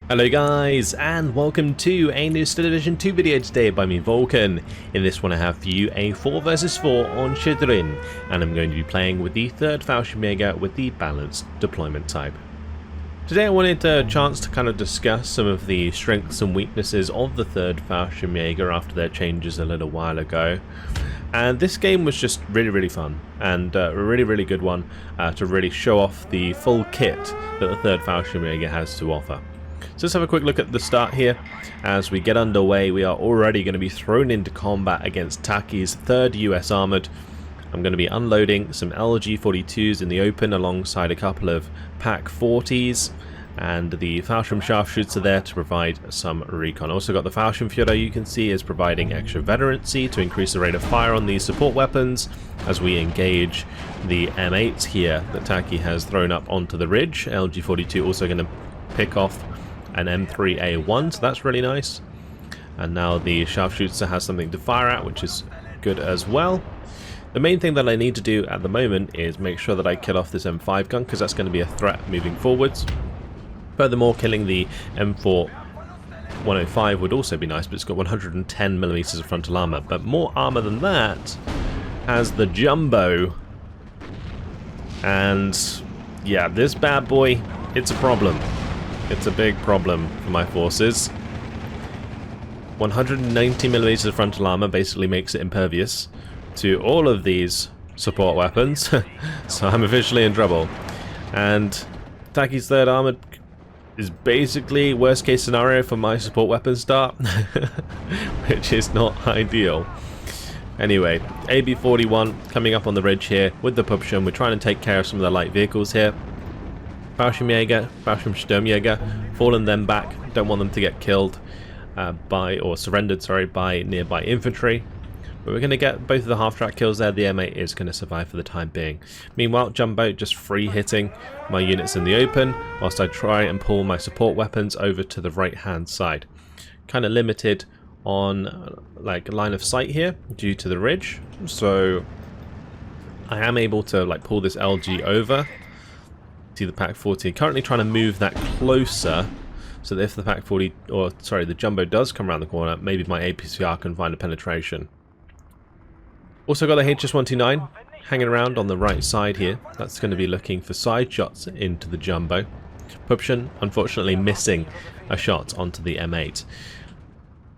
Hello guys, and welcome to a new Division 2 video today by me, Vulcan. In this one I have for you a 4 vs 4 on Shchedrin, and I'm going to be playing with the 3rd Fallschimjager with the balanced deployment type. Today I wanted a chance to kind of discuss some of the strengths and weaknesses of the 3rd Fallschimjager after their changes a little while ago. And this game was just really fun, and a really good one to really show off the full kit that the 3rd Fallschimjager has to offer. So let's have a quick look at the start here. As we get underway, we are already going to be thrown into combat against Taki's 3rd US Armoured. I'm going to be unloading some LG-42s in the open alongside a couple of PaK-40s, and the Fallschirm sharpshooter there to provide some recon. Also got the Fallschimjager, you can see, is providing extra veterancy to increase the rate of fire on these support weapons as we engage the M8 here that Taki has thrown up onto the ridge. LG-42 also going to pick off an M3A1, so that's really nice. And now the sharpshooter has something to fire at, which is good as well. The main thing that I need to do at the moment is make sure that I kill off this M5 gun, because that's going to be a threat moving forwards. Furthermore, killing the M4 105 would also be nice, but it's got 110mm of frontal armor. But more armor than that has the Jumbo. And yeah, this bad boy, it's a problem. It's a big problem for my forces. 190mm of frontal armor basically makes it impervious to all of these support weapons, so I'm officially in trouble. And Taki's 3rd Armoured is basically worst case scenario for my support weapon start, which is not ideal. Anyway, AB-41 coming up on the ridge here with the Pupschen. We're trying to take care of some of the light vehicles here. Fallschirmjager, fallen them back, don't want them to get killed surrendered by nearby infantry. But we're going to get both of the half-track kills there. The M8 is going to survive for the time being. Meanwhile, Jumbo just free hitting my units in the open, whilst I try and pull my support weapons over to the right-hand side. Kind of limited on like line of sight here due to the ridge, so I am able to like pull this LG over. See the PaK-40, currently trying to move that closer so that if the PaK-40, or sorry, the Jumbo does come around the corner, maybe my APCR can find a penetration. Also got the HS-129 hanging around on the right side here. That's going to be looking for side shots into the Jumbo. Pupschen unfortunately missing a shot onto the M8.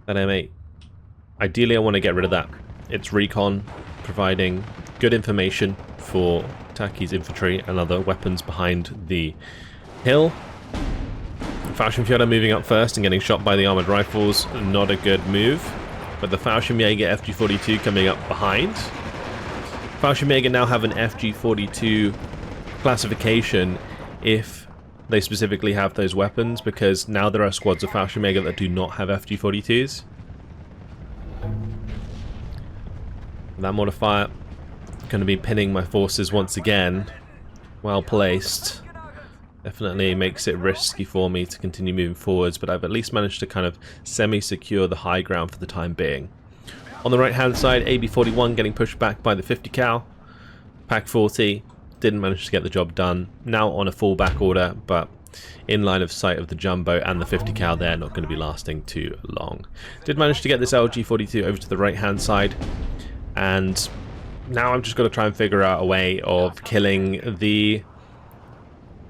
That M8, ideally I want to get rid of that. It's recon, providing good information for Taki's infantry and other weapons behind the hill. Fallschimjager moving up first and getting shot by the armoured rifles, not a good move. But the Fallschimjager FG-42 coming up behind. Fallschimjager now have an FG-42 classification if they specifically have those weapons, because now there are squads of Fallschimjager that do not have FG-42s. That modifier going to be pinning my forces once again. Well placed. Definitely makes it risky for me to continue moving forwards, but I've at least managed to kind of semi-secure the high ground for the time being. On the right hand side, AB-41 getting pushed back by the 50 cal. PaK-40 didn't manage to get the job done. Now on a fallback order, but in line of sight of the Jumbo and the 50 cal there, not going to be lasting too long. Did manage to get this LG-42 over to the right hand side, and now I'm just going to try and figure out a way of killing the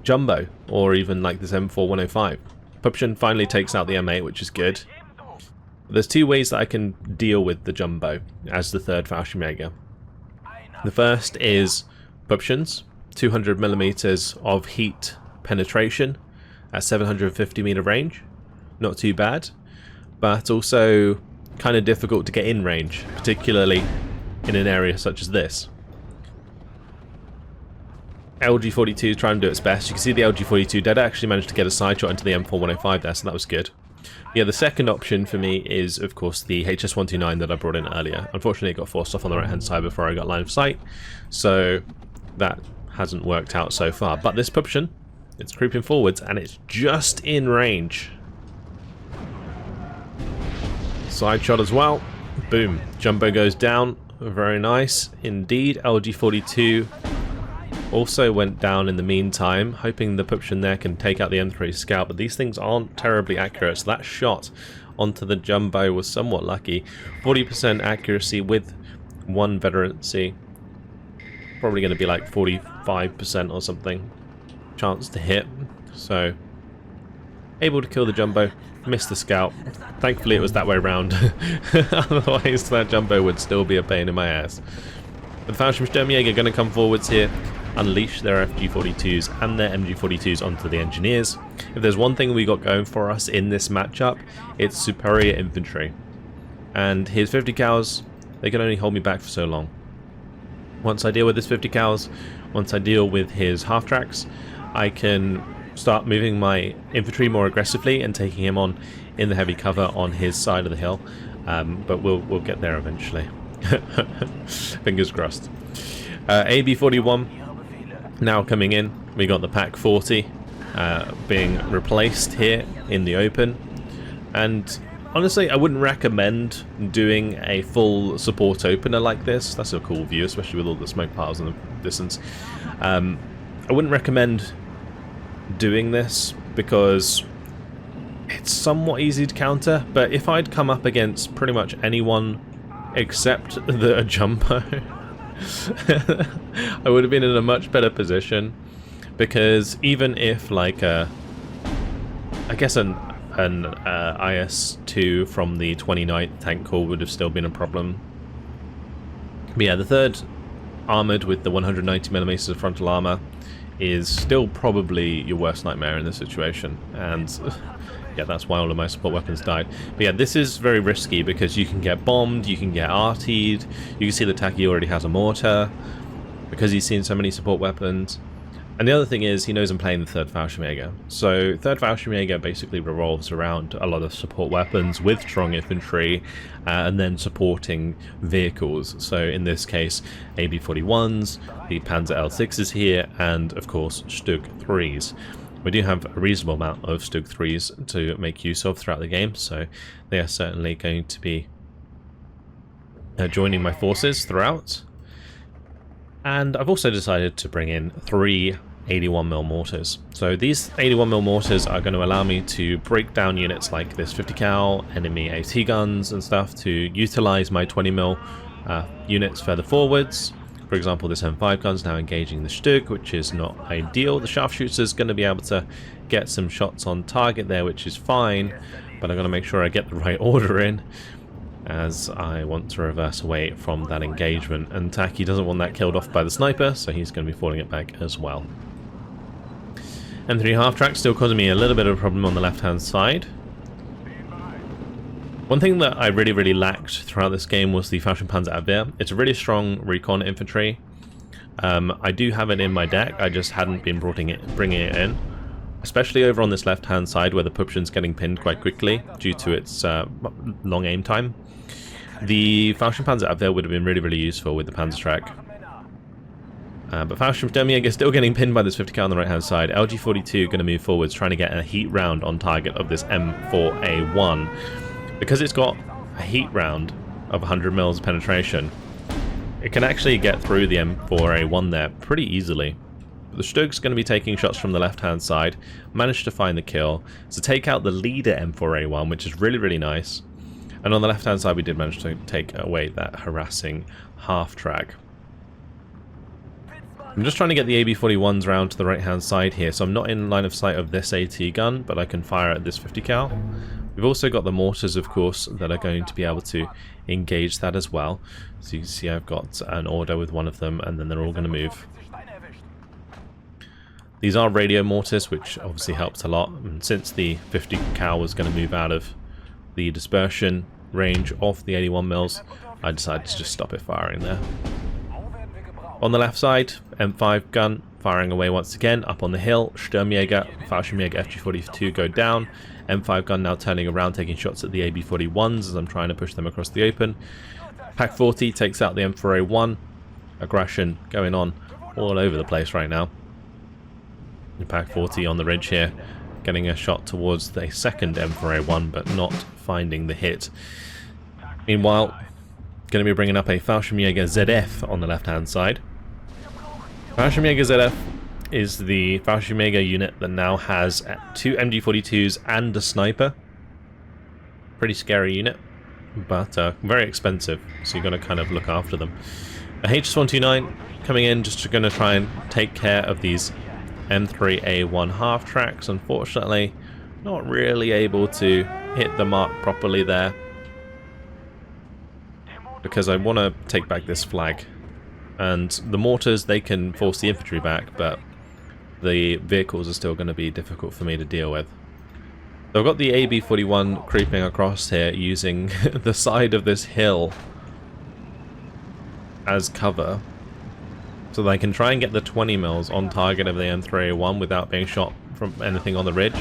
Jumbo, or even like this M4 105. Pupschen finally takes out the M8, which is good. There's two ways that I can deal with the Jumbo as the 3rd Fallschimjager. The first is Pupschen's 200mm of heat penetration at 750m range. Not too bad, but also kind of difficult to get in range, particularly in an area such as this. LG-42 is trying to do its best. You can see the LG-42 did actually manage to get a side shot into the M4 105 there, so that was good. Yeah, the second option for me is, of course, the HS-129 that I brought in earlier. Unfortunately, it got forced off on the right-hand side before I got line of sight, so that hasn't worked out so far. But this Pupschen, it's creeping forwards, and it's just in range. Side shot as well. Boom. Jumbo goes down. Very nice indeed. LG-42 also went down in the meantime, hoping the Puption there can take out the M3 Scout, but these things aren't terribly accurate, so that shot onto the Jumbo was somewhat lucky. 40% accuracy with 1 veterancy. Probably going to be like 45% or something chance to hit, so able to kill the Jumbo, missed the Scout. Thankfully it was that way around, otherwise that Jumbo would still be a pain in my ass. The Fallschirmjager are going to come forwards here, unleash their FG-42s and their MG-42s onto the engineers. If there's one thing we got going for us in this matchup, it's superior infantry. And his 50 cows, they can only hold me back for so long. Once I deal with his 50 cows, once I deal with his half-tracks, I can start moving my infantry more aggressively and taking him on in the heavy cover on his side of the hill. But we'll get there eventually. Fingers crossed. AB-41 now coming in. We got the Pack 40 being replaced here in the open, and honestly I wouldn't recommend doing a full support opener like this. That's a cool view, especially with all the smoke piles in the distance. I wouldn't recommend doing this because it's somewhat easy to counter, but if I'd come up against pretty much anyone except the Jumbo, I would have been in a much better position, because even if like I guess an IS-2 from the 29th tank corps would have still been a problem. But yeah, the 3rd armoured with the 190mm of frontal armour is still probably your worst nightmare in this situation, and yeah, that's why all of my support weapons died. But yeah, this is very risky because you can get bombed, you can get RT'd, you can see that Taki already has a mortar because he's seen so many support weapons. And the other thing is, he knows I'm playing the 3rd Fallschirmjager. So 3rd Fallschirmjager basically revolves around a lot of support weapons with strong infantry and then supporting vehicles. So in this case, AB-41s, the Panzer L6s here, and of course Stug 3s. We do have a reasonable amount of Stug 3s to make use of throughout the game, so they are certainly going to be joining my forces throughout. And I've also decided to bring in 3 81mm mortars. So these 81mm mortars are going to allow me to break down units like this 50 cal, enemy AT guns and stuff to utilize my 20mm units further forwards. For example, this M5 gun's now engaging the Stug, which is not ideal. The sharpshooter's going to be able to get some shots on target there, which is fine, but I'm going to make sure I get the right order in, as I want to reverse away from that engagement. And Taki doesn't want that killed off by the sniper, so he's going to be falling it back as well. M3 half-track still causing me a little bit of a problem on the left-hand side. One thing that I really lacked throughout this game was the Fallschirmpanzer AA. It's a really strong recon infantry. I do have it in my deck, I just hadn't been bringing it in. Especially over on this left-hand side where the Puption's getting pinned quite quickly due to its long aim time. The Fallschirmpanzer AA would have been really useful with the Panzerschreck. But Fallschirmjager is still getting pinned by this 50 cal on the right-hand side. LG-42 going to move forwards, trying to get a heat round on target of this M4A1. Because it's got a heat round of 100 mils of penetration, it can actually get through the M4A1 there pretty easily. The Stug's going to be taking shots from the left-hand side, managed to find the kill, to take out the leader M4A1, which is really nice. And on the left-hand side we did manage to take away that harassing half-track. I'm just trying to get the AB-41s round to the right-hand side here, so I'm not in line of sight of this AT gun, but I can fire at this 50 cal. We've also got the mortars, of course, that are going to be able to engage that as well. So you can see I've got an order with one of them, and then they're all going to move. These are radio mortars, which obviously helped a lot, and since the 50 cal was going to move out of the dispersion range of the 81 mils, I decided to just stop it firing there. On the left side, M5 gun firing away once again up on the hill. Sturmjäger, Fallschirmjager FG-42 go down. M5 gun now turning around, taking shots at the AB-41s as I'm trying to push them across the open. Pack 40 takes out the M4A1. Aggression going on all over the place right now. Pack 40 on the ridge here, getting a shot towards the second M4A1, but not finding the hit. Meanwhile, going to be bringing up a Fallschirmjager ZF on the left-hand side. Fallschirmjager ZF is the Fallschirmjager unit that now has 2 MG42s and a sniper. Pretty scary unit, but very expensive, so you've got to kind of look after them. A HS129 coming in, just going to try and take care of these M3A1 half tracks. Unfortunately, not really able to hit the mark properly there, because I want to take back this flag. And the mortars, they can force the infantry back, but the vehicles are still going to be difficult for me to deal with. So I've got the AB-41 creeping across here using the side of this hill as cover, so that I can try and get the 20 mils on target of the M3A1 without being shot from anything on the ridge.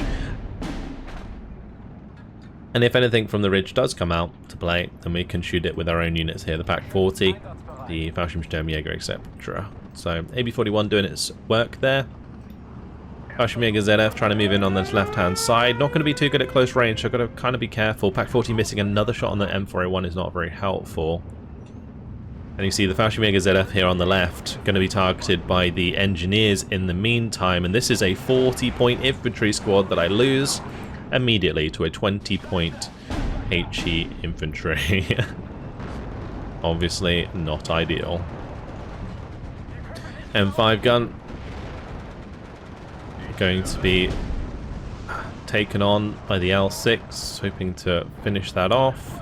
And if anything from the ridge does come out to play, then we can shoot it with our own units here, the PaK-40, the Fallschirmjager, etc. So AB-41 doing its work there. Fallschirmjager ZF trying to move in on this left-hand side. Not going to be too good at close range, so I've got to kind of be careful. PaK-40 missing another shot on the M4A1 is not very helpful. And you see the Fallschirmjager ZF here on the left, going to be targeted by the engineers in the meantime. And this is a 40-point infantry squad that I lose immediately to a 20-point HE infantry. Obviously not ideal. M5 gun going to be taken on by the L6, hoping to finish that off.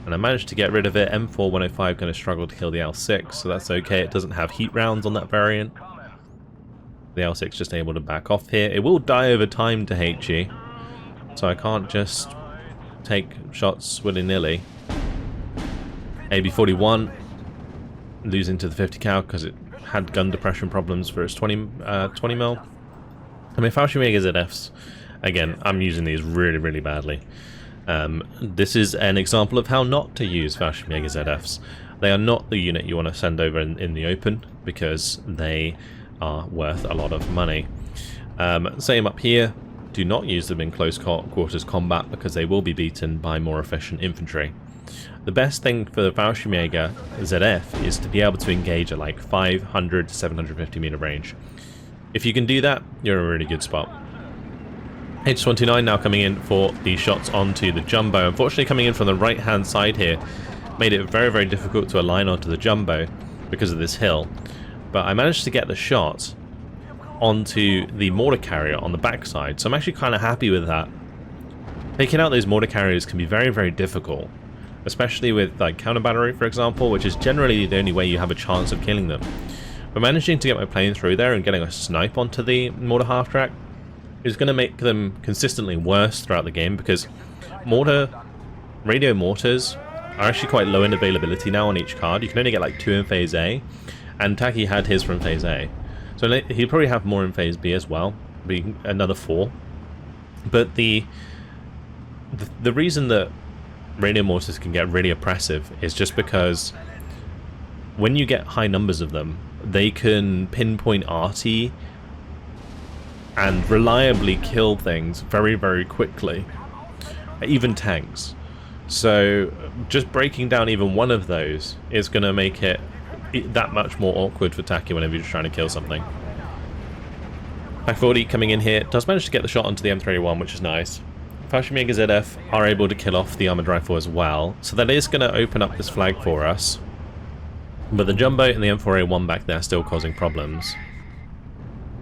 And I managed to get rid of it. M4-105 going to struggle to kill the L6, so that's okay. It doesn't have heat rounds on that variant. The L6 just able to back off here. It will die over time to HE, so I can't just take shots willy-nilly. AB-41 losing to the 50 cal because it had gun depression problems for its 20 mil. I mean, Fallschirmjager ZFs, again, I'm using these really badly. This is an example of how not to use Fallschirmjager ZFs. They are not the unit you want to send over in the open, because they are worth a lot of money. Same up here. Do not use them in close quarters combat, because they will be beaten by more efficient infantry. The best thing for the Fallschirmjager ZF is to be able to engage at like 500 to 750 meter range. If you can do that, you're in a really good spot. H29 now coming in for the shots onto the Jumbo. Unfortunately, coming in from the right hand side here made it very difficult to align onto the Jumbo because of this hill. But I managed to get the shot onto the mortar carrier on the backside, so I'm actually kind of happy with that. Taking out those mortar carriers can be very difficult, especially with like counter battery, for example, which is generally the only way you have a chance of killing them. But managing to get my plane through there and getting a snipe onto the mortar half track is going to make them consistently worse throughout the game, because radio mortars are actually quite low in availability now on each card. You can only get like 2 in phase A, and Taki had his from phase A, so he'll probably have more in phase B as well, being another 4. But the reason that radio mortars can get really oppressive is just because when you get high numbers of them, they can pinpoint RT and reliably kill things very quickly, even tanks. So just breaking down even one of those is going to make it that much more awkward for Taki whenever you're trying to kill something. PaK-40 coming in here does manage to get the shot onto the M3A1, which is nice. Fallschirmjager ZF are able to kill off the armoured rifle as well, so that is going to open up this flag for us. But the Jumbo and the M4A1 back there are still causing problems.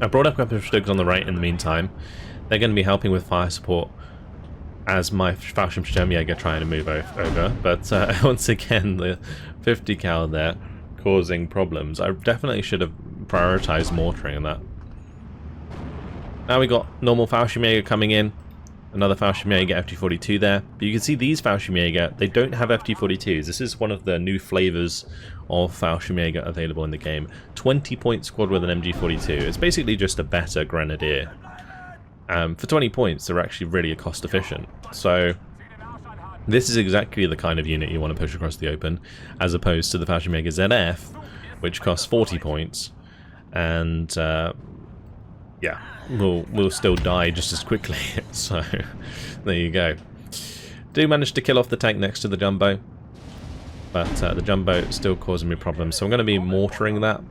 I brought up weapon Stugs on the right in the meantime. They're going to be helping with fire support as my Fallschirmjager trying to move over. But once again, the 50 cal there causing problems. I definitely should have prioritized mortaring in that. Now we got normal Fallschirmjager coming in. Another Fallschirmjager FT42 there. But you can see these Fallschirmjager, they don't have FT42s. This is one of the new flavors of Fallschirmjager available in the game. 20-point squad with an MG42. It's basically just a better grenadier. For 20 points, they're actually really cost efficient. So this is exactly the kind of unit you want to push across the open, as opposed to the Fallschirmjager ZF, which costs 40 points. And yeah, we'll still die just as quickly. So there you go. Do manage to kill off the tank next to the Jumbo, but the Jumbo is still causing me problems, so I'm going to be mortaring that.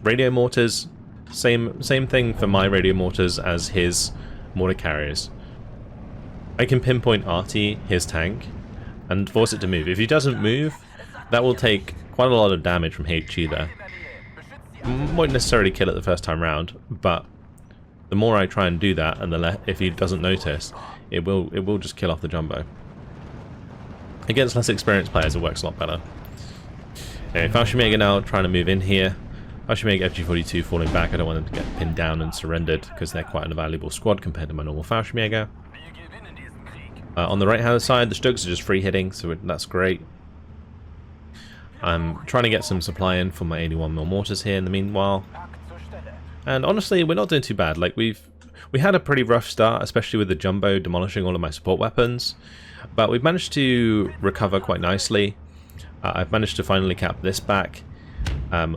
Radio mortars Same thing for my radio mortars as his mortar carriers. I can pinpoint Artie, his tank, and force it to move. If he doesn't move, that will take quite a lot of damage from HE there. Won't necessarily kill it the first time round, but the more I try and do that, and if he doesn't notice, it will just kill off the jumbo. Against less experienced players, it works a lot better. Anyway, Fallschimjager now trying to move in here. Fallschimjager FG42 falling back. I don't want them to get pinned down and surrendered because they're quite an invaluable squad compared to my normal Fallschimjager. On the right hand side, the Stugs are just free hitting, so that's great. I'm trying to get some supply in for my 81mm mortars here in the meanwhile. And honestly, we're not doing too bad. Like we had a pretty rough start, especially with the jumbo demolishing all of my support weapons, but we've managed to recover quite nicely. I've managed to finally cap this back.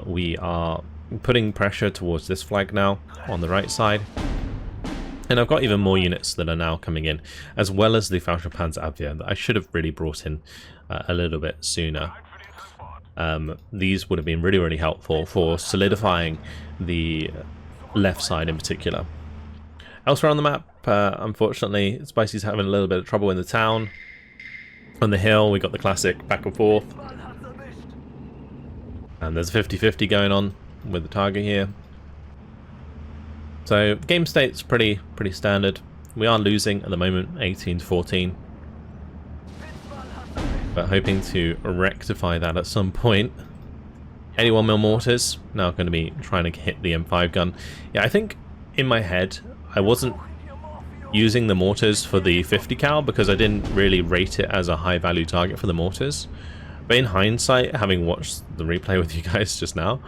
We are putting pressure towards this flag now on the right side. And I've got even more units that are now coming in, as well as the Fallschirmjager Abwehr that I should have really brought in a little bit sooner. These would have been really helpful for solidifying the left side in particular. Elsewhere on the map, unfortunately, Spicy's having a little bit of trouble in the town. On the hill, we got the classic back and forth. And there's a 50-50 going on with the target here. So game state's pretty standard. We are losing at the moment, 18-14. But hoping to rectify that at some point. 81mm mortars, now going to be trying to hit the M5 gun. Yeah, I think in my head, I wasn't using the mortars for the 50 cal because I didn't really rate it as a high value target for the mortars. But in hindsight, having watched the replay with you guys just now,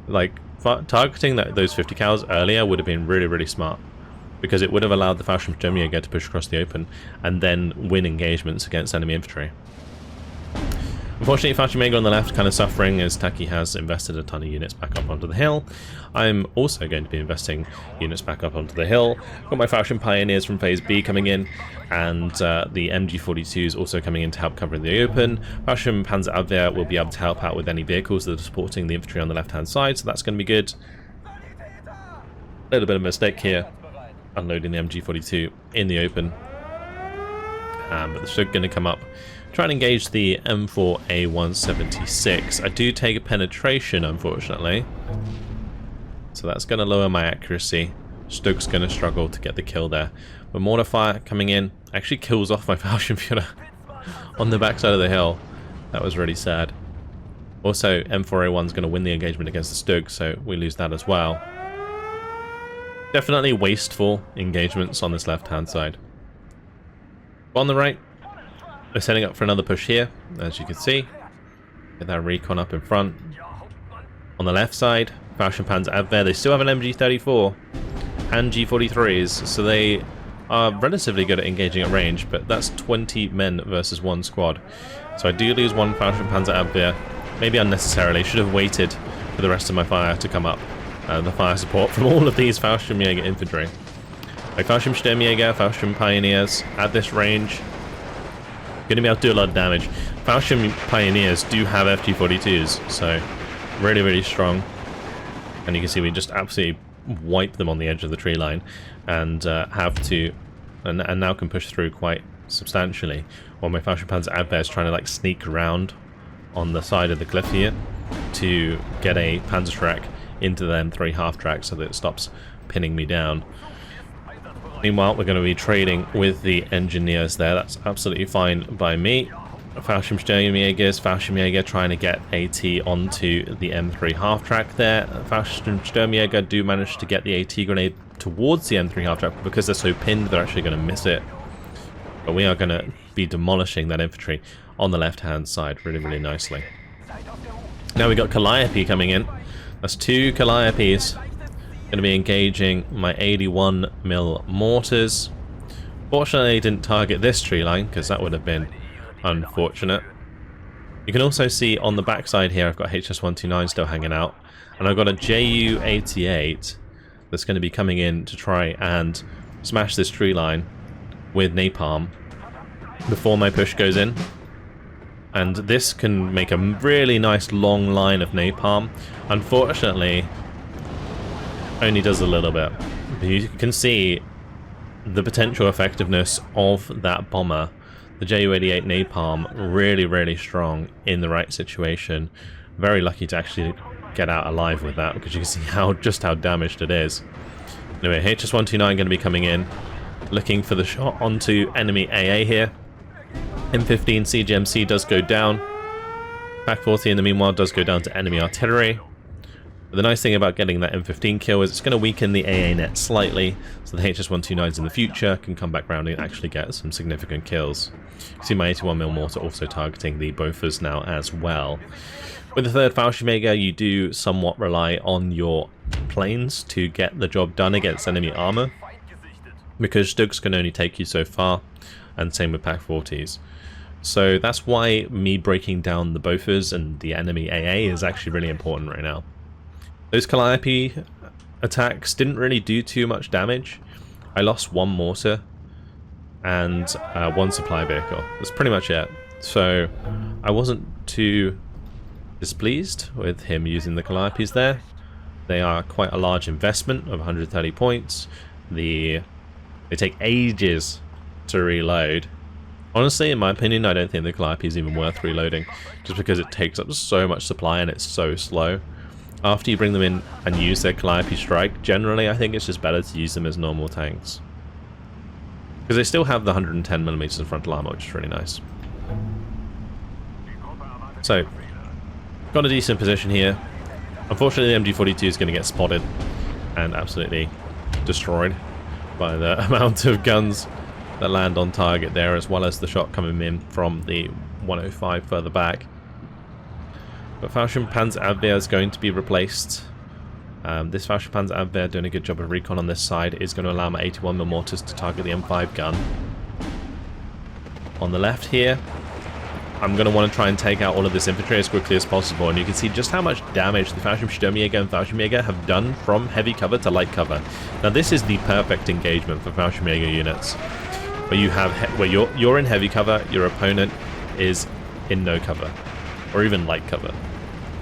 like targeting those 50 cals earlier would have been really smart, because it would have allowed the Fallschirmjager to push across the open and then win engagements against enemy infantry. Unfortunately, Fallschirmjager on the left kind of suffering as Taki has invested a ton of units back up onto the hill. I'm also going to be investing units back up onto the hill. Got my Fallschirm Pioneers from Phase B coming in, and the MG42s also coming in to help cover the open. Fallschirm Panzer Abwehr will be able to help out with any vehicles that are supporting the infantry on the left-hand side, so that's going to be good. A little bit of a mistake here, unloading the MG42 in the open. But they're still going to come up. Try and engage the M4A176. I do take a penetration, unfortunately. So that's going to lower my accuracy. Stokes going to struggle to get the kill there. But mortar fire coming in actually kills off my Fallschirmjager on the backside of the hill. That was really sad. Also, M4A1 is going to win the engagement against the Stug, so we lose that as well. Definitely wasteful engagements on this left-hand side. On the right, we're setting up for another push here, as you can see. Get that recon up in front. On the left side, Fallschirmjager Abwehr, they still have an MG34 and G43s, so they are relatively good at engaging at range, but that's 20 men versus one squad. So I do lose one Fallschirmjager Abwehr, maybe unnecessarily. Should have waited for the rest of my fire to come up. The fire support from all of these Fallschirmjager infantry. Like Fallschirmjager, Fallschirm Pioneers at this range, going to be able to do a lot of damage. Fallschirm Pioneers do have FG42s, so really strong. And you can see we just absolutely wipe them on the edge of the tree line, and have to, and now can push through quite substantially. While my Fallschirmjager Abwehr is trying to like sneak around on the side of the cliff here to get a Panzerschreck into the M3 half track so that it stops pinning me down. Meanwhile, we're going to be trading with the engineers there. That's absolutely fine by me. Fallschirmjager trying to get AT onto the M3 half track there. Fallschirmjager do manage to get the AT grenade towards the M3 half track, but because they're so pinned, they're actually going to miss it. But we are going to be demolishing that infantry on the left-hand side really nicely. Now we got Calliope coming in. That's two Calliopes. Going to be engaging my 81mm mortars. Fortunately, I didn't target this tree line because that would have been unfortunate. You can also see on the backside here I've got HS-129 still hanging out, and I've got a JU-88 that's going to be coming in to try and smash this tree line with napalm before my push goes in. And this can make a really nice long line of napalm. Unfortunately, only does a little bit. But you can see the potential effectiveness of that bomber. The Ju-88 Napalm, really, really strong in the right situation. Very lucky to actually get out alive with that, because you can see just how damaged it is. Anyway, HS-129 going to be coming in, looking for the shot onto enemy AA here. M15 CGMC does go down. Pak-40 in the meanwhile does go down to enemy artillery. But the nice thing about getting that M15 kill is it's going to weaken the AA net slightly, so the HS-129s in the future can come back round and actually get some significant kills. You see my 81mm mortar also targeting the Bofors now as well. With the third Fallschirmjager, you do somewhat rely on your planes to get the job done against enemy armor, because Stugs can only take you so far, and same with Pak-40s. So that's why me breaking down the Bofors and the enemy AA is actually really important right now. Those Calliope attacks didn't really do too much damage. I lost one mortar and one supply vehicle. That's pretty much it. So I wasn't too displeased with him using the Calliopes there. They are quite a large investment of 130 points. They take ages to reload. Honestly, in my opinion, I don't think the Calliope is even worth reloading, just because it takes up so much supply and it's so slow. After you bring them in and use their Calliope strike, generally I think it's just better to use them as normal tanks, because they still have the 110mm of frontal armor, which is really nice. So, got a decent position here. Unfortunately, the MG42 is going to get spotted and absolutely destroyed by the amount of guns that land on target there, as well as the shot coming in from the 105 further back. But Fallschirmpanzerabwehr is going to be replaced. This Fallschirmpanzerabwehr, doing a good job of recon on this side, is going to allow my 81mm mortars to target the M5 gun. On the left here, I'm going to want to try and take out all of this infantry as quickly as possible, and you can see just how much damage the Fallschirmjager and Fallschirmjager have done from heavy cover to light cover. Now this is the perfect engagement for Fallschirmjager units, where you have where you're in heavy cover, your opponent is in no cover, or even light cover,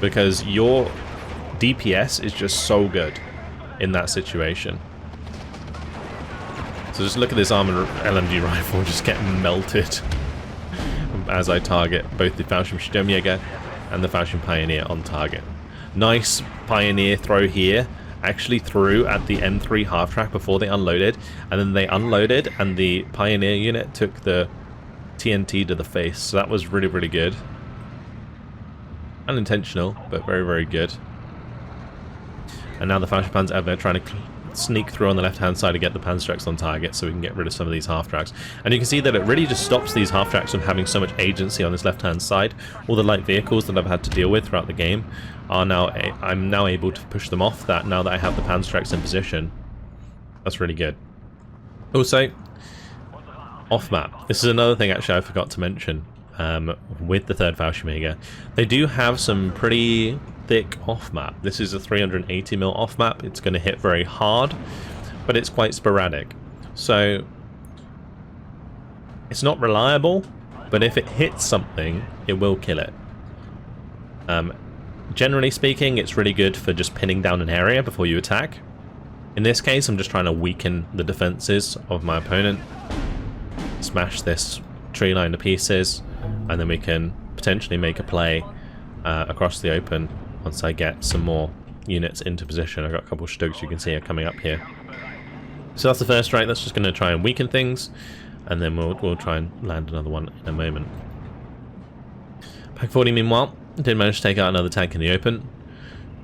because your DPS is just so good in that situation. So just look at this armored LMG rifle just getting melted as I target both the Fallschirmjager and the Fallschirm Pioneer on target. Nice Pioneer throw here, actually threw at the M3 half-track before they unloaded, and then they unloaded and the Pioneer unit took the TNT to the face, so that was really, really good. Unintentional, but very, very good. And now the Fallschirmpanzerabwehr trying to sneak through on the left-hand side to get the Panzertracks on target so we can get rid of some of these half-tracks. And you can see that it really just stops these half-tracks from having so much agency on this left-hand side. All the light vehicles that I've had to deal with throughout the game are now, I'm now able to push them off that now that I have the Panzertracks in position. That's really good. Also, off-map. This is another thing actually I forgot to mention. With the third Fallschirmjager, they do have some pretty thick off-map. This is a 380mm off-map. It's going to hit very hard, but it's quite sporadic. So it's not reliable, but if it hits something, it will kill it. Generally speaking, it's really good for just pinning down an area before you attack. In this case, I'm just trying to weaken the defenses of my opponent, smash this tree line to pieces, and then we can potentially make a play across the open once I get some more units into position. I've got a couple of Stugs you can see are coming up here. So that's the first strike. That's just going to try and weaken things, and then we'll try and land another one in a moment. Pak-40 meanwhile did manage to take out another tank in the open.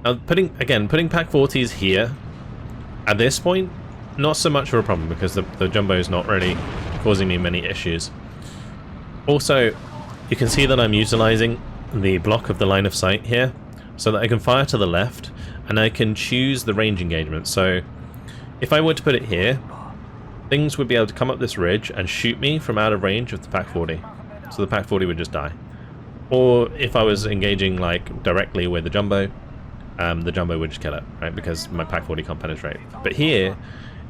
Putting Pak-40s here at this point, not so much of a problem, because the jumbo is not really causing me many issues. Also, you can see that I'm utilizing the block of the line of sight here, so that I can fire to the left, and I can choose the range engagement. So if I were to put it here, things would be able to come up this ridge and shoot me from out of range of the Pak-40. So the Pak-40 would just die. Or if I was engaging like directly with the jumbo would just kill it, right? Because my Pak-40 can't penetrate. But here,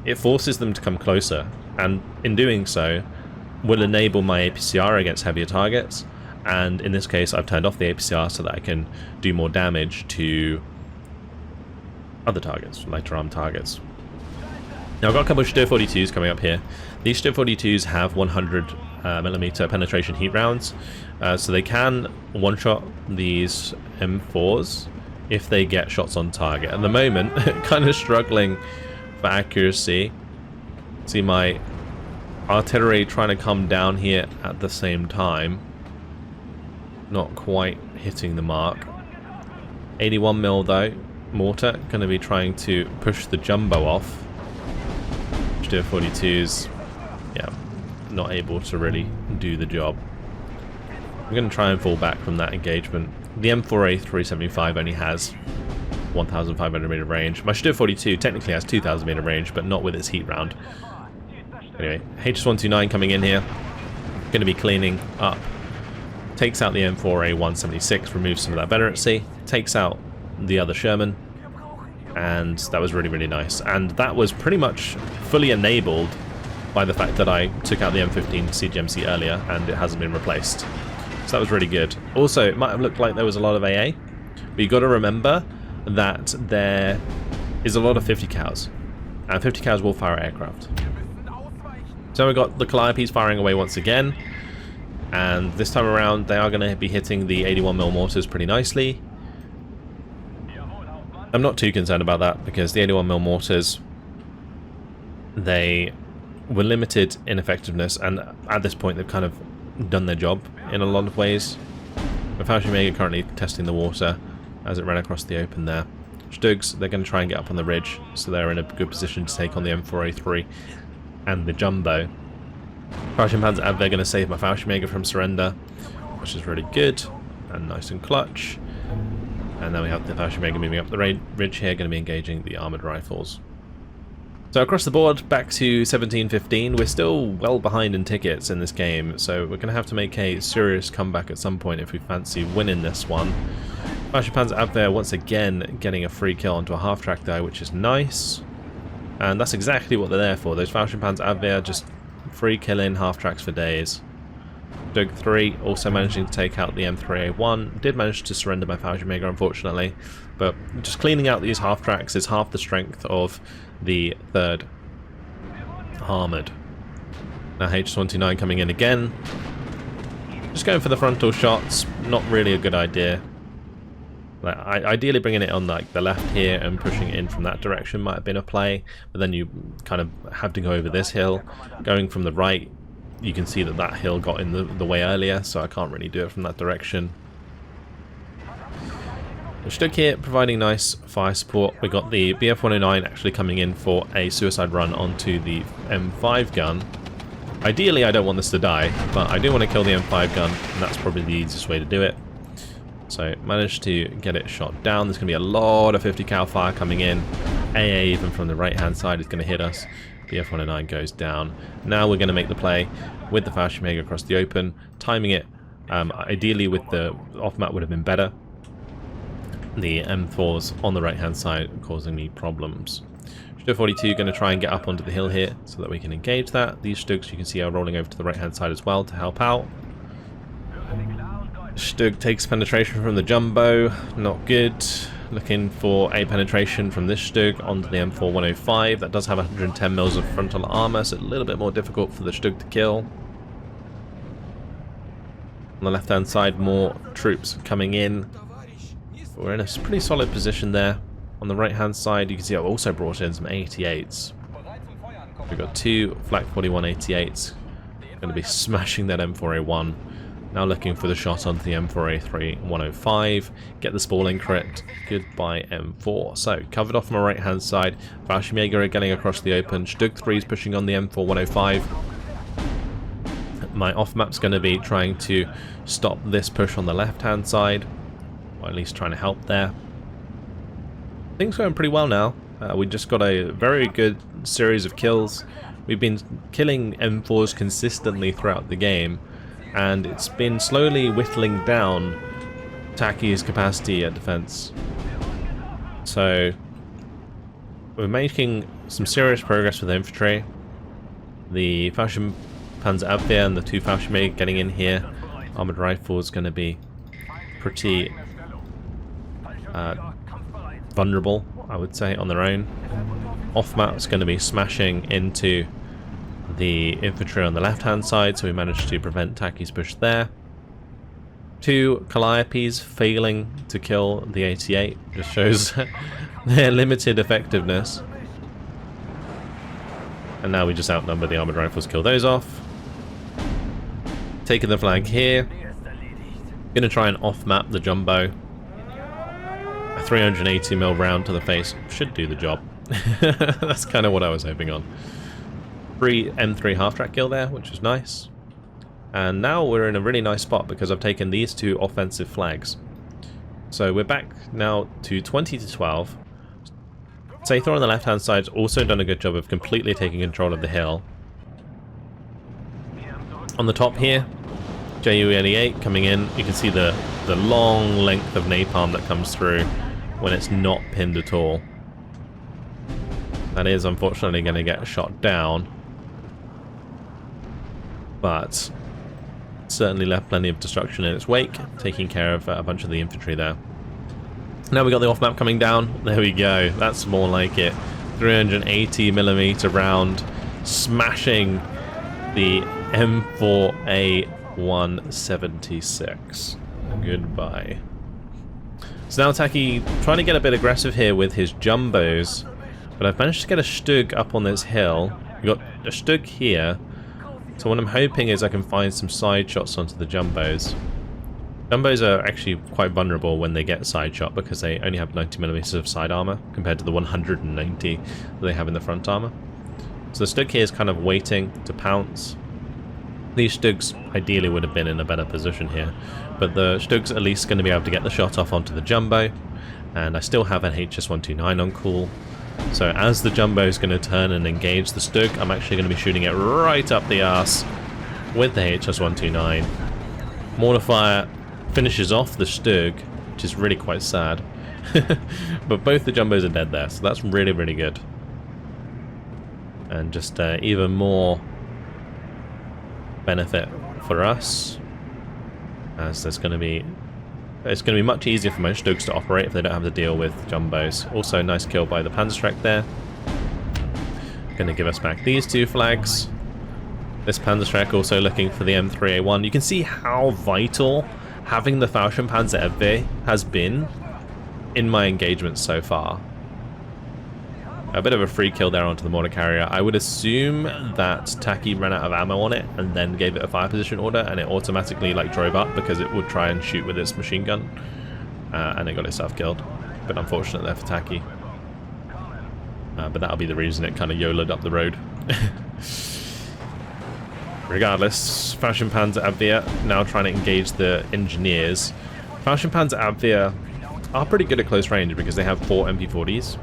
it forces them to come closer, and in doing so, will enable my APCR against heavier targets. And in this case, I've turned off the APCR so that I can do more damage to other targets, lighter arm targets. Now I've got a couple of Shchedrin coming up here. These Shchedrin have 100mm penetration heat rounds, so they can one-shot these M4s if they get shots on target. At the moment, kind of struggling for accuracy. See my artillery trying to come down here at the same time. Not quite hitting the mark. 81mm though, mortar, going to be trying to push the jumbo off. Shchedrin, yeah, not able to really do the job. I'm going to try and fall back from that engagement. The M4A375 only has 1,500 meter range. My Shchedrin technically has 2,000 meter range, but not with its heat round. Anyway, HS129 coming in here. Going to be cleaning up. Takes out the M4A176, removes some of that veterancy. Takes out the other Sherman. And that was really, really nice. And that was pretty much fully enabled by the fact that I took out the M15 CGMC earlier and it hasn't been replaced. So that was really good. Also, it might have looked like there was a lot of AA, but you've got to remember that there is a lot of 50 cals, and 50 cals will fire aircraft. So we've got the Calliopes firing away once again, and this time around they are going to be hitting the 81mm mortars pretty nicely. I'm not too concerned about that because the 81mm mortars, they were limited in effectiveness, and at this point they've kind of done their job in a lot of ways. The Fallschimjager currently testing the water as it ran across the open there. Shtugs, they're going to try and get up on the ridge, so they're in a good position to take on the M4A3 and the Jumbo. Fallschirmpanzer AA, they're going to save my Fallschimjager from surrender, which is really good and nice and clutch. And then we have the Fallschirmjager moving up the ridge here, going to be engaging the armoured rifles. So across the board, back to 17-15, we're still well behind in tickets in this game, so we're going to have to make a serious comeback at some point if we fancy winning this one. Fallschirmpanzer AA once again getting a free kill onto a half-track there, which is nice. And that's exactly what they're there for. Those Fallschirmpanzer AA just free killing half-tracks for days. Dug 3 also managing to take out the M3A1. Did manage to surrender my Fallschirmjager, unfortunately, but just cleaning out these half-tracks is half the strength of the 3rd armoured. Now HS129 coming in again. Just going for the frontal shots, not really a good idea. Like, ideally bringing it on like the left here and pushing it in from that direction might have been a play, but then you kind of have to go over this hill. Going from the right, you can see that that hill got in the way earlier, so I can't really do it from that direction. Shtuk here providing nice fire support. We got the BF-109 actually coming in for a suicide run onto the M5 gun. Ideally I don't want this to die, but I do want to kill the M5 gun, and that's probably the easiest way to do it. So managed to get it shot down. There's going to be a lot of 50 cal fire coming in. AA even from the right hand side is going to hit us. BF-109 goes down. Now we're going to make the play with the Fallschirmjager across the open, timing it. Ideally with the off-map would have been better. The M4s on the right hand side causing me problems. Shchedrin going to try and get up onto the hill here so that we can engage that. These Shtugs you can see are rolling over to the right hand side as well to help out. Shtug takes penetration from the Jumbo, not good. Looking for a penetration from this Shtug onto the M4105. That does have 110 mils of frontal armor, so a little bit more difficult for the Shtug to kill. On the left hand side, more troops coming in. We're in a pretty solid position there. On the right hand side, you can see I've also brought in some 88s. We've got two Flak 41 88s. Going to be smashing that M4A1. Now looking for the shot onto the M4A3 105. Get the spalling crit. Goodbye M4. So, covered off my right hand side. Fallschimjager are getting across the open. Shtug 3 is pushing on the M4 105. My off map's going to be trying to stop this push on the left hand side. Or at least trying to help there. Things going pretty well now. We just got a very good series of kills. We've been killing M4s consistently throughout the game, and it's been slowly whittling down Taki's capacity at defense. So we're making some serious progress with infantry. The Fallschirmpanzer AA and the two Fallschirmjager getting in here. Armored rifle is going to be pretty vulnerable I would say, on their own. Off-map's going to be smashing into the infantry on the left-hand side, so we managed to prevent Taki's push there. 2 Calliopes failing to kill the 88 just shows their limited effectiveness. And now we just outnumber the armoured rifles, kill those off. Taking the flag here. Gonna try and off-map the jumbo. A 380mm round to the face should do the job. That's kind of what I was hoping on. Free M3 half-track kill there, which is nice. And now we're in a really nice spot because I've taken these 2 offensive flags. So we're back now to 20-12. Sathor on the left-hand side's also done a good job of completely taking control of the hill. On the top here, JU-88 coming in. You can see the long length of napalm that comes through when it's not pinned at all. That is unfortunately going to get shot down, but certainly left plenty of destruction in its wake, taking care of a bunch of the infantry there. Now we got the off-map coming down. There we go. That's more like it. 380mm round, smashing the M4A176. Goodbye. So now Taki trying to get a bit aggressive here with his jumbos, but I've managed to get a Stug up on this hill. We've got a Stug here, so what I'm hoping is I can find some side shots onto the jumbos. Jumbos are actually quite vulnerable when they get side shot because they only have 90mm of side armor compared to the 190 that they have in the front armor. So the Stug here is kind of waiting to pounce. These Stugs ideally would have been in a better position here, but the Stug's at least going to be able to get the shot off onto the jumbo, and I still have an HS-129 on call. So as the jumbo is going to turn and engage the Stug, I'm actually going to be shooting it right up the arse with the HS-129. Mortar fire finishes off the Stug, which is really quite sad. But both the jumbos are dead there, so that's really, really good. And just even more benefit for us, as there's going to be... It's going to be much easier for most Stugs to operate if they don't have to deal with jumbos. Also, nice kill by the Panzerstreck there. Going to give us back these 2 flags. This Panzerstreck also looking for the M3A1. You can see how vital having the Fallschirmjager has been in my engagements so far. A bit of a free kill there onto the mortar carrier. I would assume that Taki ran out of ammo on it and then gave it a fire position order, and it automatically like drove up because it would try and shoot with its machine gun, and it got itself killed. But unfortunate there for Taki. But that'll be the reason it kind of YOLO'd up the road. Regardless, Fallschirmpanzer Abwehr now trying to engage the engineers. Fallschirmpanzer Abwehr are pretty good at close range because they have 4 MP40s.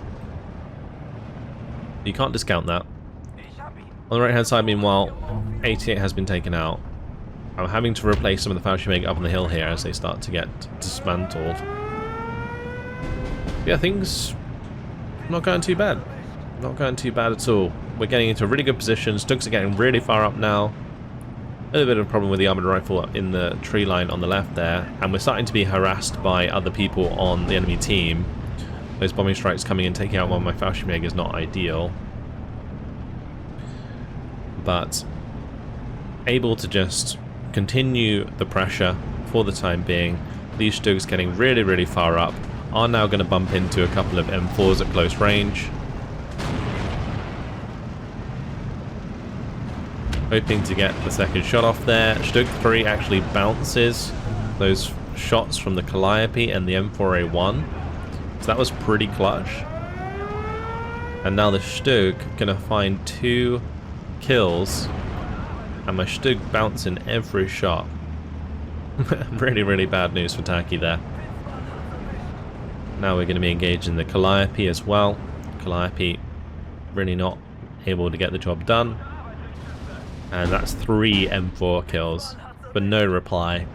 You can't discount that. On the right hand side, meanwhile, 88 has been taken out. I'm having to replace some of the Fallschirmjager up on the hill here as they start to get dismantled. Yeah, things not going too bad. Not going too bad at all. We're getting into a really good position. Stugs are getting really far up now. A little bit of a problem with the armoured rifle in the tree line on the left there, and we're starting to be harassed by other people on the enemy team. Those bombing strikes coming in, taking out one of my Fallschirmjager is not ideal. But able to just continue the pressure for the time being. These Stugs getting really, really far up are now going to bump into a couple of M4s at close range. Hoping to get the second shot off there. Stug 3 actually bounces those shots from the Calliope and the M4A1. So that was pretty clutch. And now the Stug gonna find 2 kills, and my Stug bouncing every shot. Really, really bad news for Taki there. Now we're gonna be engaging the Calliope as well. Calliope really not able to get the job done. And that's 3 M4 kills, but no reply.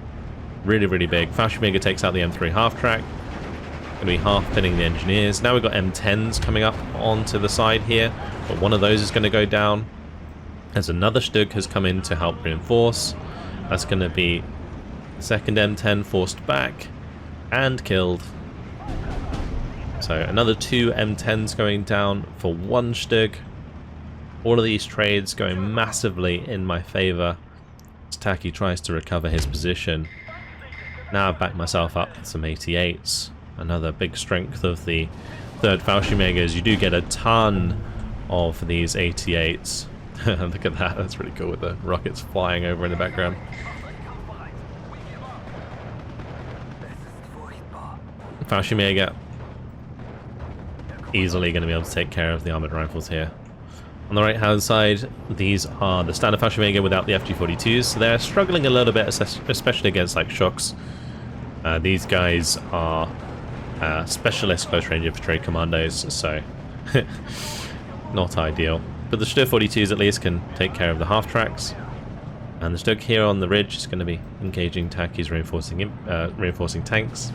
Really, really big. Fallschirmjager takes out the M3 half-track. Going to be half-pinning the engineers. Now we've got M10s coming up onto the side here, but one of those is going to go down. As another Stug has come in to help reinforce. That's going to be second M10 forced back and killed. So another 2 M10s going down for 1 Stug. All of these trades going massively in my favour as Taki tries to recover his position. Now I've backed myself up with some 88s. Another big strength of the 3rd Fallschimjager is you do get a ton of these 88s. Look at that, that's really cool with the rockets flying over in the background. Fallschimjager easily going to be able to take care of the armoured rifles here. On the right hand side, these are the standard Fallschimjager without the FG42s, so they're struggling a little bit, especially against like Shocks. These guys are specialist close range infantry commandos, so not ideal. But the Stug 42s at least can take care of the half tracks, and the Stug here on the ridge is going to be engaging Taki's reinforcing tanks.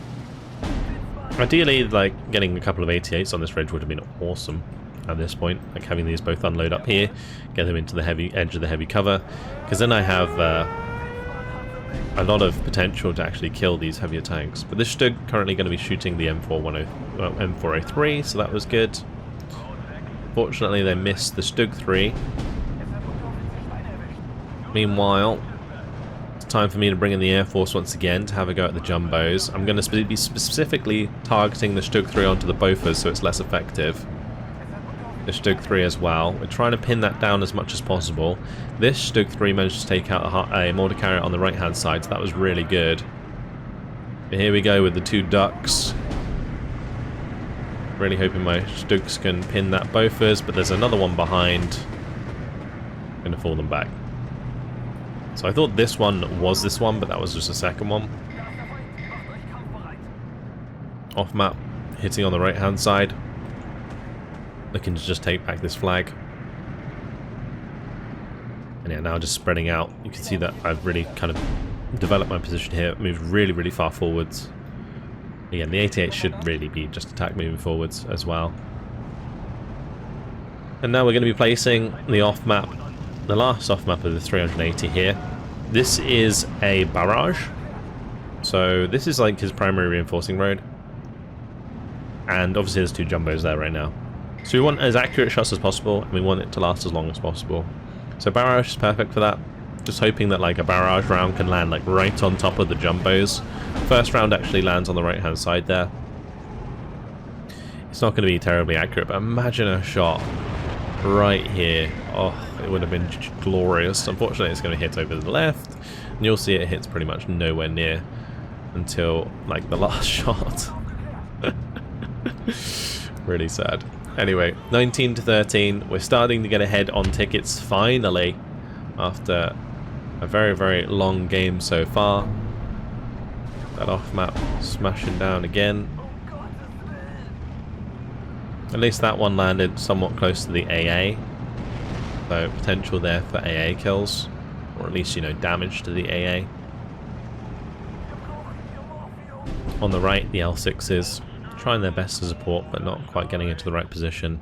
Ideally, like getting a couple of 88s on this ridge would have been awesome at this point, like having these both unload up here, get them into the heavy edge of the heavy cover, because then I have a lot of potential to actually kill these heavier tanks. But this Stug currently going to be shooting the M403, so that was good. Fortunately, they missed the Stug 3. Meanwhile, it's time for me to bring in the Air Force once again to have a go at the Jumbos. I'm going to be specifically targeting the Stug 3 onto the Bofors so it's less effective. The Stug 3 as well. We're trying to pin that down as much as possible. This Stug 3 managed to take out a mortar carrier on the right hand side, so that was really good. But here we go with the 2 Ducks. Really hoping my Stugs can pin that Bofors, but there's another one behind. Going to fall them back. So I thought this one was this one, but that was just a second one. Off map, hitting on the right hand side. Looking to just take back this flag. And yeah, now just spreading out. You can see that I've really kind of developed my position here. Moved really, really far forwards. Again, the 88 should really be just attack moving forwards as well. And now we're going to be placing the off-map, the last off-map of the 380 here. This is a barrage. So this is like his primary reinforcing road. And obviously there's 2 jumbos there right now. So we want as accurate shots as possible, and we want it to last as long as possible. So barrage is perfect for that. Just hoping that like a barrage round can land like right on top of the jumbos. First round actually lands on the right hand side there. It's not going to be terribly accurate, but imagine a shot right here. Oh, it would have been glorious. Unfortunately, it's going to hit over to the left, and you'll see it hits pretty much nowhere near until like the last shot. Really sad. Anyway, 19 to 13. We're starting to get ahead on tickets finally after a very, very long game so far. That off map smashing down again. At least that one landed somewhat close to the AA. So potential there for AA kills. Or at least, you know, damage to the AA. On the right, the L6s. Trying their best to support, but not quite getting into the right position.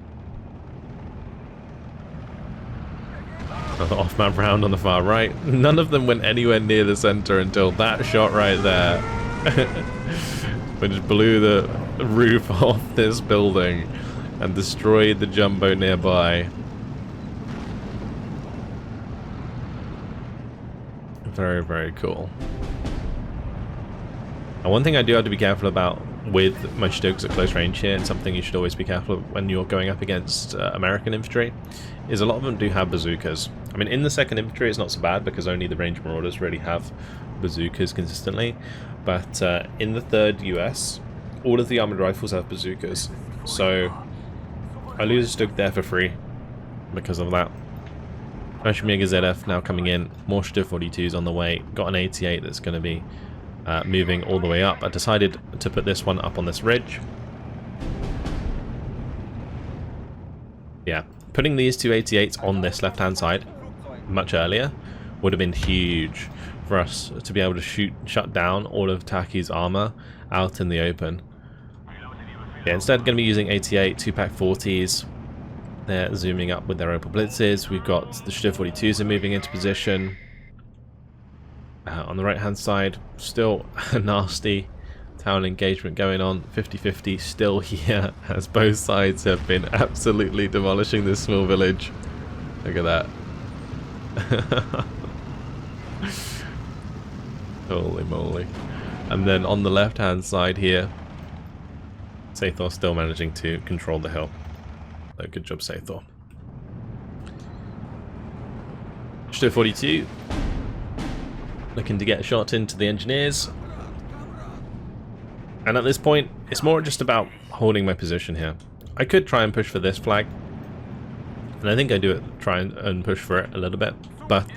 Another off-map round on the far right. None of them went anywhere near the center until that shot right there. Which blew the roof off this building and destroyed the jumbo nearby. Very, very cool. And one thing I do have to be careful about with my Stugs at close range here, and something you should always be careful of when you're going up against American infantry, is a lot of them do have bazookas. I mean, in the 2nd Infantry it's not so bad because only the Range Marauders really have bazookas consistently, but in the 3rd US, all of the armoured rifles have bazookas, so I lose a Stug there for free because of that. Fallschirmjager ZF now coming in, more Stug 42s on the way, got an 88 that's going to be moving all the way up. I decided to put this one up on this ridge. Yeah, putting these 2 88s on this left-hand side much earlier would have been huge for us to be able to shut down all of Taki's armor out in the open. Yeah, instead going to be using 88 2-pack 40s. They're zooming up with their open blitzes. We've got the Stug 42s are moving into position. On the right hand side, still a nasty Town engagement going on, 50-50 still here, as both sides have been absolutely demolishing this small village. Look at that. Holy moly. And then on the left hand side here, Sathor still managing to control the hill. So good job, Sathor. Shchedrin 42 looking to get a shot into the engineers. And at this point, it's more just about holding my position here. I could try and push for this flag, and I think I do it, try and push for it a little bit. But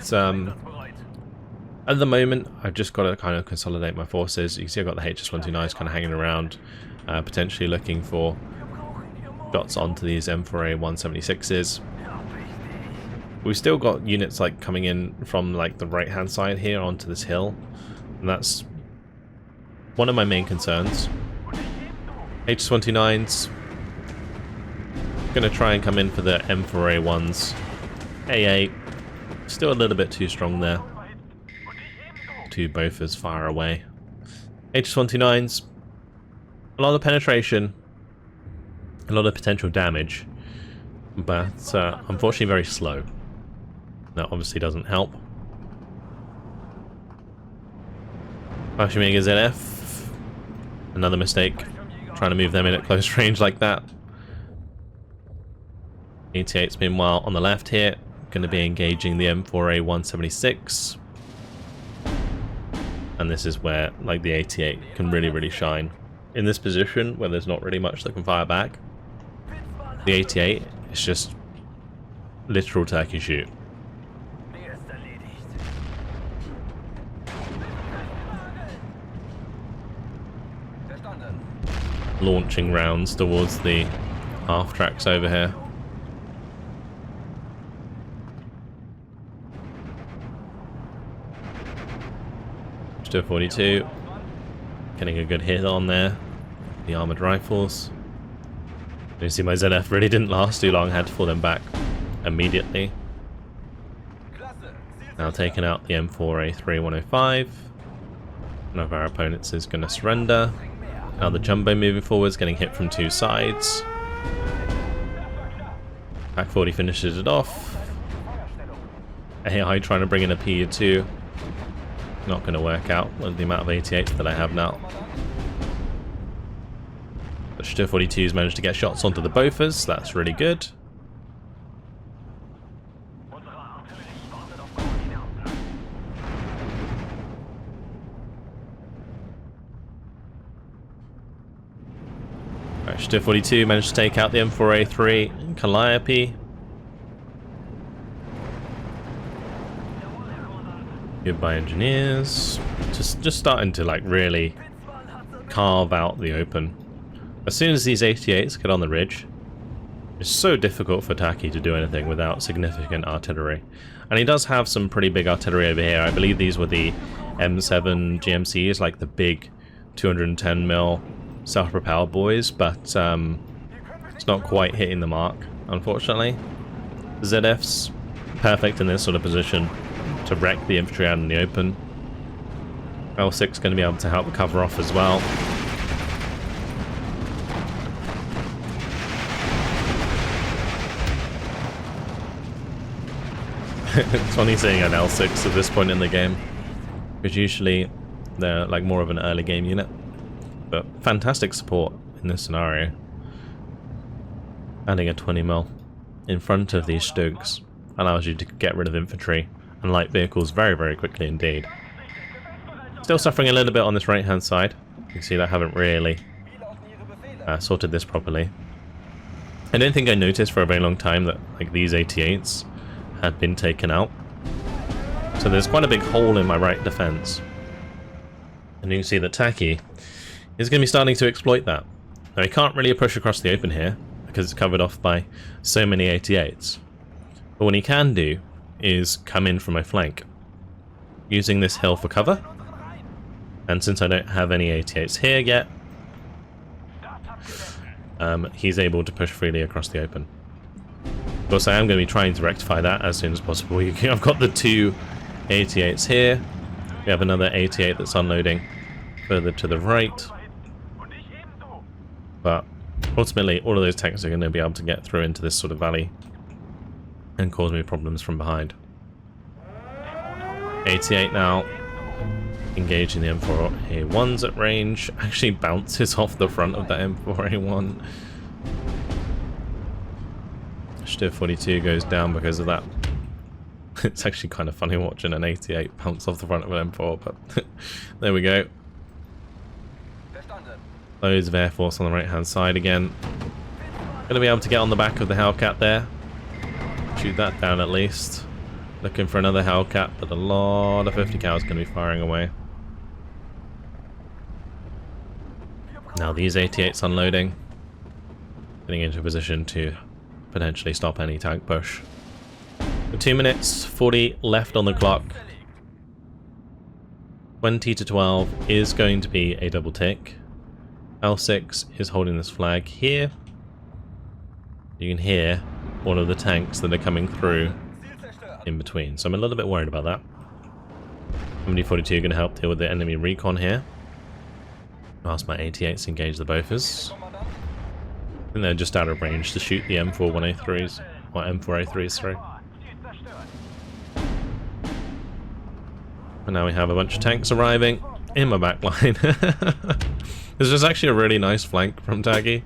at the moment, I've just got to kind of consolidate my forces. You can see I've got the HS-129s kind of hanging around, potentially looking for shots onto these M4A 176s. We've still got units like coming in from like the right hand side here onto this hill, and that's one of my main concerns. HS-129s gonna try and come in for the M4A1s. AA still a little bit too strong there. Two both as far away. HS-129s, a lot of penetration, a lot of potential damage, but unfortunately very slow. That obviously doesn't help. Fallschimjager ZF, another mistake, trying to move them in at close range like that. 88s meanwhile on the left here, going to be engaging the M4A 176. And this is where like the 88 can really shine. In this position where there's not really much that can fire back, the 88 is just literal turkey shoot. Launching rounds towards the half tracks over here. Shchedrin 42 getting a good hit on there. The armored rifles. You see my ZF really didn't last too long, had to pull them back immediately. Now taking out the M4A3 105. One of our opponents is going to surrender. Now the Jumbo moving forwards, getting hit from two sides. Pack 40 finishes it off. AI trying to bring in a PU2. Not going to work out with the amount of 88s that I have now. But Shchedrin 42's managed to get shots onto the Bofors, that's really good. Shchedrin 42 managed to take out the M4A3 Calliope. Goodbye engineers. Just starting to like really carve out the open. As soon as these 88s get on the ridge, it's so difficult for Taki to do anything without significant artillery. And he does have some pretty big artillery over here. I believe these were the M7 GMCs, like the big 210mm self-propelled boys, but it's not quite hitting the mark, unfortunately. ZF's perfect in this sort of position to wreck the infantry out in the open. L6 going to be able to help cover off as well. It's funny seeing an L6 at this point in the game, because usually they're like more of an early game unit. But fantastic support in this scenario. Adding a 20mm in front of these Stugs allows you to get rid of infantry and light vehicles very quickly indeed. Still suffering a little bit on this right hand side. You can see that I haven't really sorted this properly. I don't think I noticed for a very long time that like these 88s had been taken out. So there's quite a big hole in my right defense. And you can see that Taki is going to be starting to exploit that. Now he can't really push across the open here because it's covered off by so many 88s. But what he can do is come in from my flank, using this hill for cover. And since I don't have any 88s here yet, he's able to push freely across the open. Of course, I am going to be trying to rectify that as soon as possible. I've got the two 88s here. We have another 88 that's unloading further to the right. But ultimately, all of those tanks are going to be able to get through into this sort of valley and cause me problems from behind. 88 now, engaging the M4A1s at range, actually bounces off the front of that M4A1. Shchedrin 42 goes down because of that. It's actually kind of funny watching an 88 bounce off the front of an M4, but there we go. Loads of Air Force on the right hand side again. Gonna be able to get on the back of the Hellcat there. Shoot that down at least. Looking for another Hellcat, but a lot of 50 cals gonna be firing away. Now these 88s unloading. Getting into a position to potentially stop any tank push. 2 minutes 40 left on the clock. 20 to 12 is going to be a double tick. L6 is holding this flag here. You can hear all of the tanks that are coming through in between, so I'm a little bit worried about that. MD-42 going to help deal with the enemy recon here. Whilst my 88s engage the Bofors. I think they're just out of range to shoot the M41A3s, or M4A3s, sorry. And now we have a bunch of tanks arriving in my back line. This was actually a really nice flank from Taggy.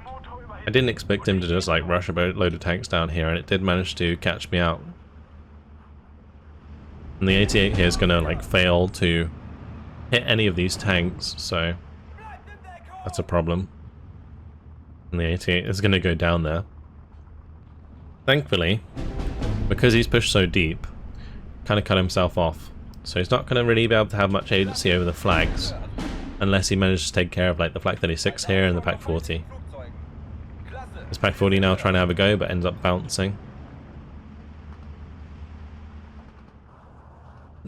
I didn't expect him to just like rush a load of tanks down here, and it did manage to catch me out. And the 88 here is going to like fail to hit any of these tanks, so that's a problem. And the 88 is going to go down there. Thankfully, because he's pushed so deep, kind of cut himself off. So he's not going to really be able to have much agency over the flags, unless he manages to take care of like the Flak 36 here and the Pack 40. This Pack 40 now trying to have a go, but ends up bouncing.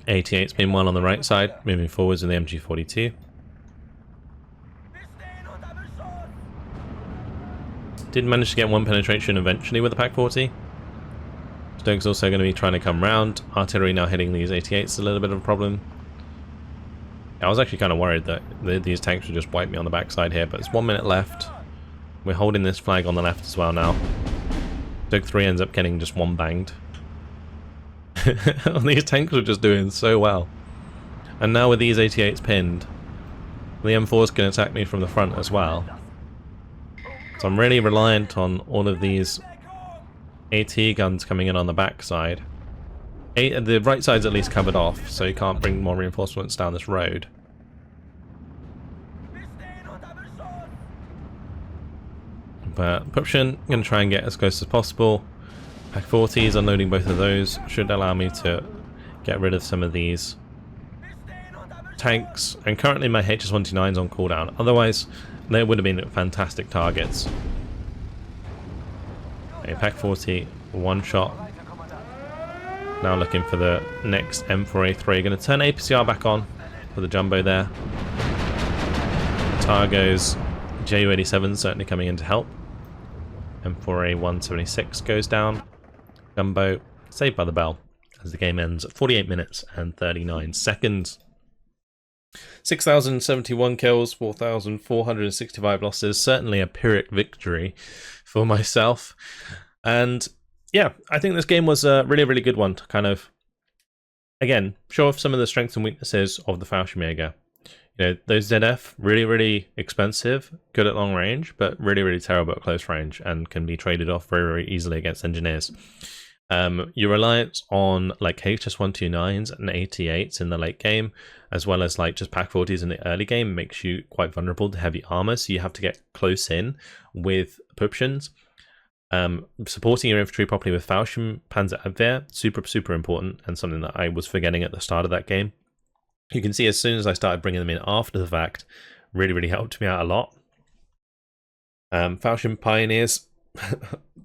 88's meanwhile on the right side, moving forwards with the MG42. Did manage to get one penetration eventually with the Pack 40. Stoke's also going to be trying to come round. Artillery now hitting these 88's a little bit of a problem. I was actually kind of worried that these tanks would just wipe me on the backside here, but it's 1 minute left. We're holding this flag on the left as well now. Stoke 3 ends up getting just one banged. These tanks are just doing so well. And now with these 88s pinned, the M4s can attack me from the front as well. So I'm really reliant on all of these AT guns coming in on the backside. The right side's at least covered off, so you can't bring more reinforcements down this road. But Pupshin, I'm going to try and get as close as possible. Pack 40s, unloading both of those, should allow me to get rid of some of these tanks. And currently my HS-129's on cooldown, otherwise they would have been fantastic targets. Okay, Pack 40, one shot. Now looking for the next M4A3. Going to turn APCR back on for the jumbo there. Targo's JU-87 certainly coming in to help. M4A176 goes down. Jumbo saved by the bell as the game ends at 48 minutes and 39 seconds. 6,071 kills, 4,465 losses. Certainly a Pyrrhic victory for myself. And yeah, I think this game was a really, really good one to kind of, again, show off some of the strengths and weaknesses of the Fallschirmjager. You know, those ZF, really, really expensive, good at long range, but really, really terrible at close range and can be traded off very, very easily against engineers. Your reliance on like HS-129s and 88s in the late game, as well as like just Pack 40s in the early game, makes you quite vulnerable to heavy armor, so you have to get close in with Pupshins. Supporting your infantry properly with Fallschirm Panzer Abwehr, super, super important, and something that I was forgetting at the start of that game. You can see as soon as I started bringing them in after the fact, really, really helped me out a lot. Fallschirm Pioneers,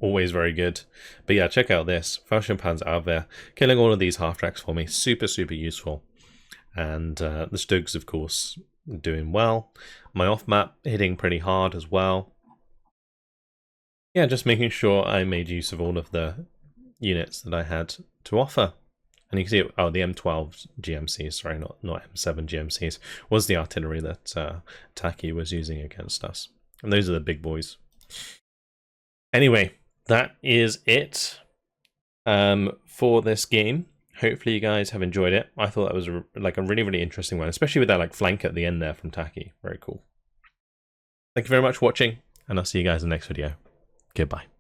always very good. But yeah, check out this. Fallschirm Panzer Abwehr, killing all of these half-tracks for me, super, super useful. And the Stugs, of course, doing well. My off-map hitting pretty hard as well. Yeah, just making sure I made use of all of the units that I had to offer. And you can see, oh, the M12 GMCs, sorry, not M7 GMCs, was the artillery that Taki was using against us. And those are the big boys. Anyway, that is it for this game. Hopefully you guys have enjoyed it. I thought that was like a really, really interesting one, especially with that like flank at the end there from Taki. Very cool. Thank you very much for watching, and I'll see you guys in the next video. Goodbye.